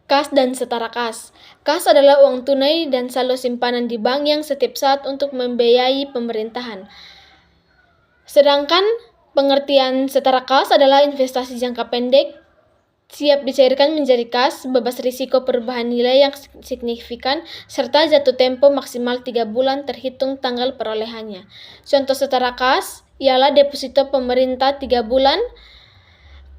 Kas dan setara kas. Kas adalah uang tunai dan saldo simpanan di bank yang setiap saat untuk membiayai pemerintahan. Sedangkan pengertian setara kas adalah investasi jangka pendek, siap dicairkan menjadi kas, bebas risiko perubahan nilai yang signifikan, serta jatuh tempo maksimal 3 bulan terhitung tanggal perolehannya. Contoh setara kas ialah deposito pemerintah 3 bulan.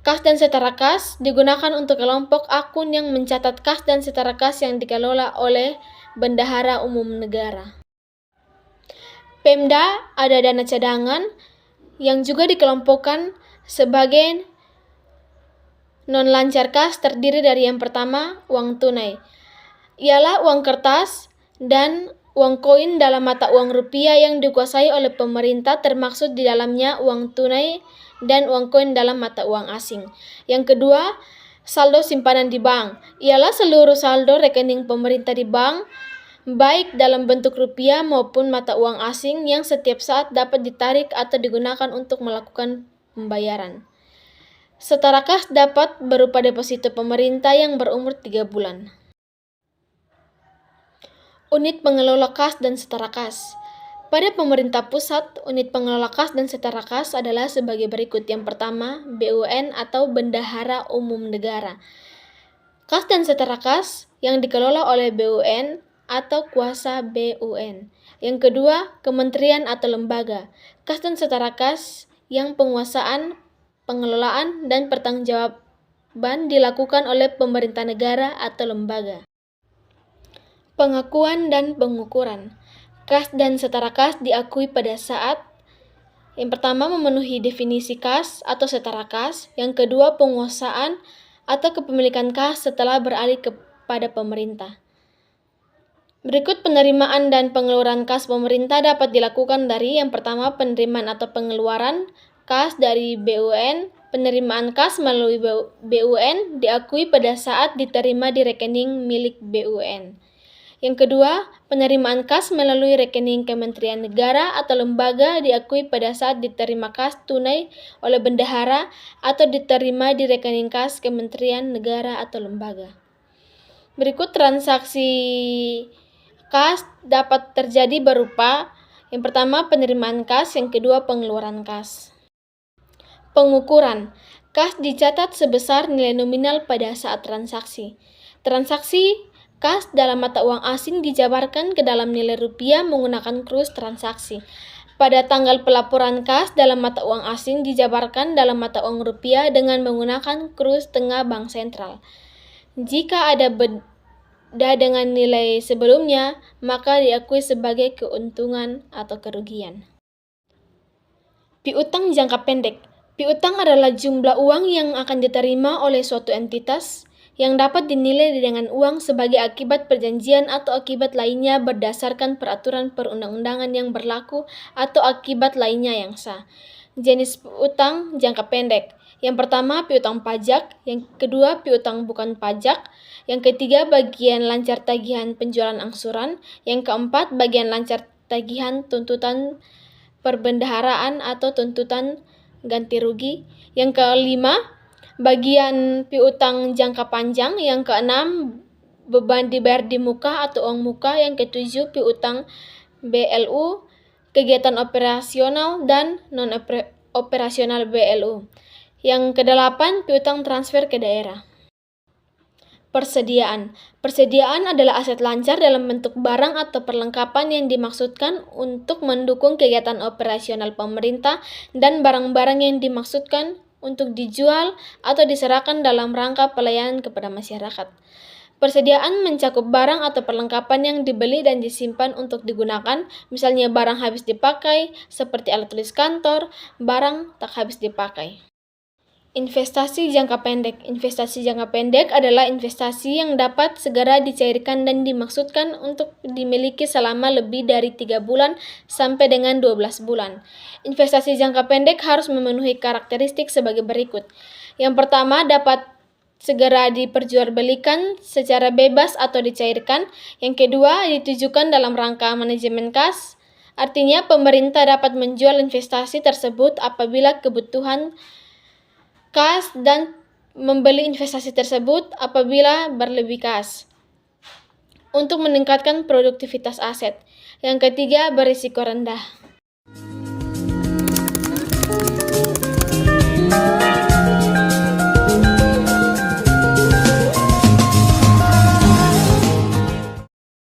Kas dan setara kas digunakan untuk kelompok akun yang mencatat kas dan setara kas yang dikelola oleh Bendahara Umum Negara. Pemda ada dana cadangan yang juga dikelompokkan sebagai non-lancar kas, terdiri dari yang pertama, uang tunai. Ialah uang kertas dan uang koin dalam mata uang rupiah yang dikuasai oleh pemerintah, termaksud di dalamnya uang tunai dan uang koin dalam mata uang asing. Yang kedua, saldo simpanan di bank. Ialah seluruh saldo rekening pemerintah di bank, baik dalam bentuk rupiah maupun mata uang asing yang setiap saat dapat ditarik atau digunakan untuk melakukan pembayaran. Setara kas dapat berupa deposito pemerintah yang berumur 3 bulan. Unit pengelola kas dan setara kas. Pada pemerintah pusat, unit pengelola kas dan setara kas adalah sebagai berikut. Yang pertama, BUN atau Bendahara Umum Negara. Kas dan setara kas yang dikelola oleh BUN atau kuasa BUN. Yang kedua, kementerian atau lembaga. Kas dan setara kas yang penguasaan, pengelolaan, dan pertanggungjawaban dilakukan oleh pemerintah negara atau lembaga. Pengakuan dan pengukuran. Kas dan setara kas diakui pada saat yang pertama memenuhi definisi kas atau setara kas, yang kedua penguasaan atau kepemilikan kas setelah beralih kepada pemerintah. Berikut penerimaan dan pengeluaran kas pemerintah dapat dilakukan dari yang pertama penerimaan atau pengeluaran kas dari BUN. Penerimaan kas melalui BUN diakui pada saat diterima di rekening milik BUN. Yang kedua, penerimaan kas melalui rekening Kementerian Negara atau lembaga diakui pada saat diterima kas tunai oleh bendahara atau diterima di rekening kas Kementerian Negara atau lembaga. Berikut transaksi kas dapat terjadi berupa yang pertama penerimaan kas, yang kedua pengeluaran kas. Pengukuran. Kas dicatat sebesar nilai nominal pada saat transaksi. Transaksi kas dalam mata uang asing dijabarkan ke dalam nilai rupiah menggunakan kurs transaksi. Pada tanggal pelaporan kas dalam mata uang asing dijabarkan dalam mata uang rupiah dengan menggunakan kurs tengah bank sentral. Jika ada beda dengan nilai sebelumnya, maka diakui sebagai keuntungan atau kerugian. Piutang jangka pendek. Piutang adalah jumlah uang yang akan diterima oleh suatu entitas yang dapat dinilai dengan uang sebagai akibat perjanjian atau akibat lainnya berdasarkan peraturan perundang-undangan yang berlaku atau akibat lainnya yang sah. Jenis piutang jangka pendek. Yang pertama, piutang pajak. Yang kedua, piutang bukan pajak. Yang ketiga, bagian lancar tagihan penjualan angsuran. Yang keempat, bagian lancar tagihan tuntutan perbendaharaan atau tuntutan ganti rugi. Yang kelima, bagian piutang jangka panjang. Yang keenam, beban dibayar di muka atau uang muka. Yang ketujuh, piutang BLU, kegiatan operasional dan non-operasional BLU. Yang kedelapan, piutang transfer ke daerah. Persediaan. Persediaan adalah aset lancar dalam bentuk barang atau perlengkapan yang dimaksudkan untuk mendukung kegiatan operasional pemerintah dan barang-barang yang dimaksudkan untuk dijual atau diserahkan dalam rangka pelayanan kepada masyarakat. Persediaan mencakup barang atau perlengkapan yang dibeli dan disimpan untuk digunakan, misalnya barang habis dipakai, seperti alat tulis kantor, barang tak habis dipakai. Investasi jangka pendek. Investasi jangka pendek adalah investasi yang dapat segera dicairkan dan dimaksudkan untuk dimiliki selama lebih dari 3 bulan sampai dengan 12 bulan. Investasi jangka pendek harus memenuhi karakteristik sebagai berikut. Yang pertama, dapat segera diperjualbelikan secara bebas atau dicairkan. Yang kedua, ditujukan dalam rangka manajemen kas. Artinya, pemerintah dapat menjual investasi tersebut apabila kebutuhan kas dan membeli investasi tersebut apabila berlebih kas untuk meningkatkan produktivitas aset. Yang ketiga, berisiko rendah.